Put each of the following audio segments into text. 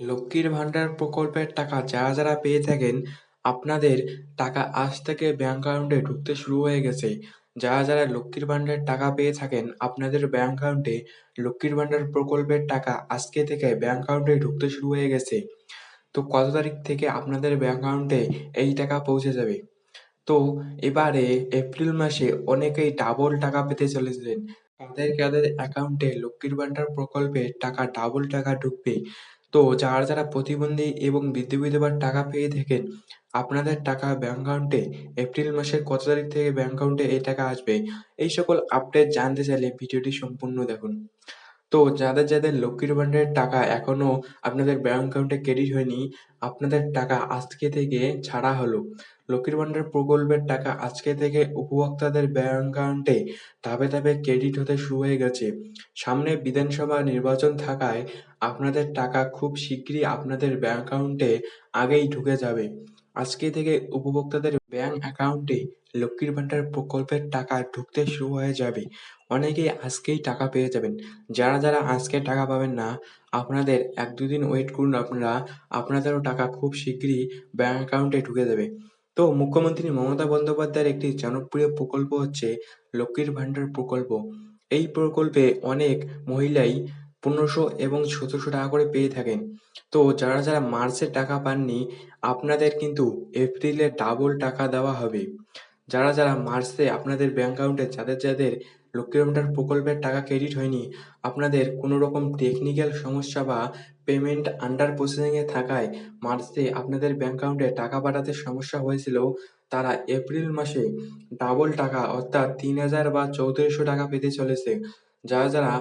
লক্ষ্মীর ভান্ডার প্রকল্পের টাকা যারা যারা পেয়ে থাকেন, আপনাদের টাকা আজ থেকে ব্যাংক অ্যাকাউন্টে ঢুকতে শুরু হয়ে গেছে। যারা যারা লক্ষ্মীর ভান্ডারের টাকা পেয়ে থাকেন, আপনাদের ব্যাংক অ্যাকাউন্টে লক্ষ্মীর ভান্ডার প্রকল্পের টাকা আজকে থেকে ব্যাংক অ্যাকাউন্টে ঢুকতে শুরু হয়ে গেছে। তো কত তারিখ থেকে আপনাদের ব্যাংক অ্যাকাউন্টে এই টাকা পৌঁছে যাবে? তো এবারে এপ্রিল মাসে অনেকেই ডাবল টাকা পেতে চলেছিলেন। কাদের কাদের অ্যাকাউন্টে লক্ষ্মীর ভান্ডার প্রকল্পে টাকা ডাবল টাকা ঢুকবে? তো যারা যারা প্রতিবন্ধী এবং বিধবার টাকা পেয়ে থাকেন, আপনাদের টাকা ব্যাংক অ্যাকাউন্টে এপ্রিল মাসের কত তারিখ থেকে ব্যাংক অ্যাকাউন্টে এই টাকা আসবে? এই সকল আপডেট জানতে চাইলে ভিডিওটি সম্পূর্ণ দেখুন। তো যাদের যাদের লক্ষ্মীর ভান্ডারের টাকা এখনো আপনাদের ব্যাংক অ্যাকাউন্টে ক্রেডিট হয়নি, আপনাদের টাকা আজকে থেকে ছাড়া হলো। লক্ষ্মীর ভান্ডার প্রকল্পের টাকা আজকে থেকে উপভোক্তাদের ব্যাংক অ্যাকাউন্টে ধাপে ধাপে ক্রেডিট হতে শুরু হয়ে গেছে। সামনে বিধানসভা নির্বাচন থাকায় আপনাদের টাকা খুব শিগগিরই আপনাদের ব্যাংক অ্যাকাউন্টে আগেই ঢুকে যাবে। আজকে থেকে উপভোক্তাদের ব্যাংক অ্যাকাউন্টে লক্ষ্মীর ভান্ডার প্রকল্পের টাকা ঢুকতে শুরু হয়ে যাবে। অনেকেই আজকেই টাকা পেয়ে যাবেন। যারা যারা আজকে টাকা পাবেন না, আপনাদের ১-২ দিন ওয়েট করুন আপনারা। আপনাদেরও টাকা খুব শিগগিরই ব্যাংক অ্যাকাউন্টে ঢুকে যাবে। তো মুখ্যমন্ত্রী মমতা বন্দ্যোপাধ্যায়ের একটি জনপ্রিয় প্রকল্প হচ্ছে লক্ষ্মীর ভান্ডার প্রকল্প। এই প্রকল্পে অনেক মহিলাই ১৫০০ এবং ১৭০০ টাকা করে পেয়ে থাকেন। তো যারা যারা মার্চে টাকা পাননি, আপনাদের কিন্তু এপ্রিলে ডাবল টাকা দেওয়া হবে। যারা যারা মার্চে আপনাদের ব্যাংক অ্যাকাউন্টে যাদের যাদের লক্ষ্মীর ভান্ডার প্রকল্পের টাকা ক্রেডিট হয়নি, আপনাদের কোনো রকম টেকনিক্যাল সমস্যা বা পেমেন্ট আন্ডার প্রসেসিং এ থাকায় মার্চে আপনাদের ব্যাংক অ্যাকাউন্টে টাকা পাঠাতে সমস্যা হয়েছিল, তারা এপ্রিল মাসে ডাবল টাকা অর্থাৎ ৩,০০০ বা ৩,৪০০ টাকা পেতে চলেছে। যারা যারা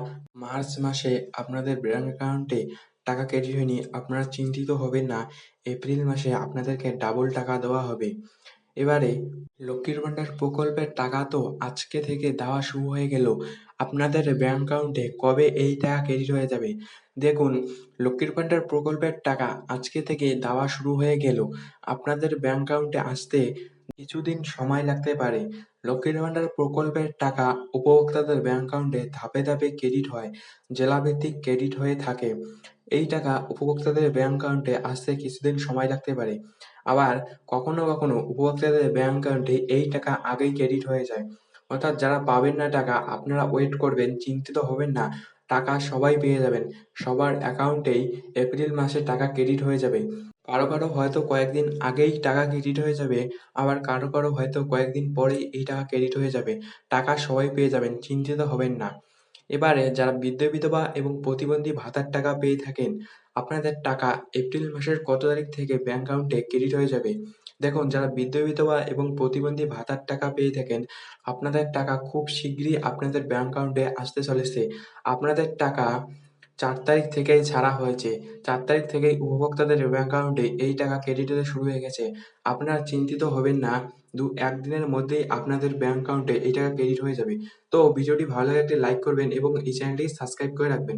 মার্চ মাসে আপনাদের ব্যাংক অ্যাকাউন্টে টাকা ক্রেডিট হয়নি, আপনারা চিন্তিত হবেন না। এপ্রিল মাসে আপনাদেরকে ডাবল টাকা দেওয়া হবে। এবারে লক্ষ্মীর ভান্ডার প্রকল্পের টাকা তো আজকে থেকে দেওয়া শুরু হয়ে গেল। আপনাদের ব্যাংক অ্যাকাউন্টে কবে এই টাকা ক্রেডিট হয়ে যাবে? দেখুন, লক্ষ্মীর ভান্ডার প্রকল্পের টাকা আজকে থেকে দেওয়া শুরু হয়ে গেল। আপনাদের ব্যাংক অ্যাকাউন্টে আসতে কিছুদিন সময় লাগতে পারে। লক্ষ্মীর ভান্ডার প্রকল্পের টাকা উপভোক্তাদের ব্যাংক অ্যাকাউন্টে ধাপে ধাপে ক্রেডিট হয়। জেলাভিত্তিক ক্রেডিট হয়ে থাকে। এই টাকা উপভোক্তাদের ব্যাংক অ্যাকাউন্টে আসতে কিছুদিন সময় লাগতে পারে। আবার কখনো কখনো উপভোক্তাদের ব্যাংক অ্যাকাউন্টে এই টাকা আগেই ক্রেডিট হয়ে যায়। অর্থাৎ যারা পাবেন না টাকা, আপনারা ওয়েট করবেন, চিন্তিত হবেন না। টাকা সবাই পেয়ে যাবেন। সবার অ্যাকাউন্টেই এপ্রিল মাসে টাকা ক্রেডিট হয়ে যাবে। কারো কারো হয়তো কয়েকদিন আগেই টাকা ক্রেডিট হয়ে যাবে, আবার কারো কারো হয়তো কয়েকদিন পরেই এই টাকা ক্রেডিট হয়ে যাবে। টাকা সবাই পেয়ে যাবেন, চিন্তিত হবেন না। এবারে যারা বিধবা এবং প্রতিবন্ধী ভাতার টাকা পেয়ে থাকেন, আপনাদের টাকা এপ্রিল মাসের কত তারিখ থেকে ব্যাংক অ্যাকাউন্টে ক্রেডিট হয়ে যাবে? দেখুন, যারা বিধবা এবং প্রতিবন্ধী ভাতার টাকা পেয়ে থাকেন, আপনাদের টাকা খুব শিগগিরই আপনাদের ব্যাংক অ্যাকাউন্টে আসতে চলেছে। আপনাদের টাকা ৪ তারিখ থেকেই ছাড়া হয়েছে। ৪ তারিখ থেকেই উপভোক্তাদের ব্যাংক অ্যাকাউন্টে এই টাকা ক্রেডিট হতে শুরু হয়ে গেছে। আপনারা চিন্তিত হবেন না। ১ দিনের মধ্যেই আপনাদের ব্যাংক অ্যাকাউন্টে এই টাকা ক্রেডিট হয়ে যাবে। তো ভিডিওটি ভালো লাগলে একটি লাইক করবেন এবং এই চ্যানেলটি সাবস্ক্রাইব করে রাখবেন।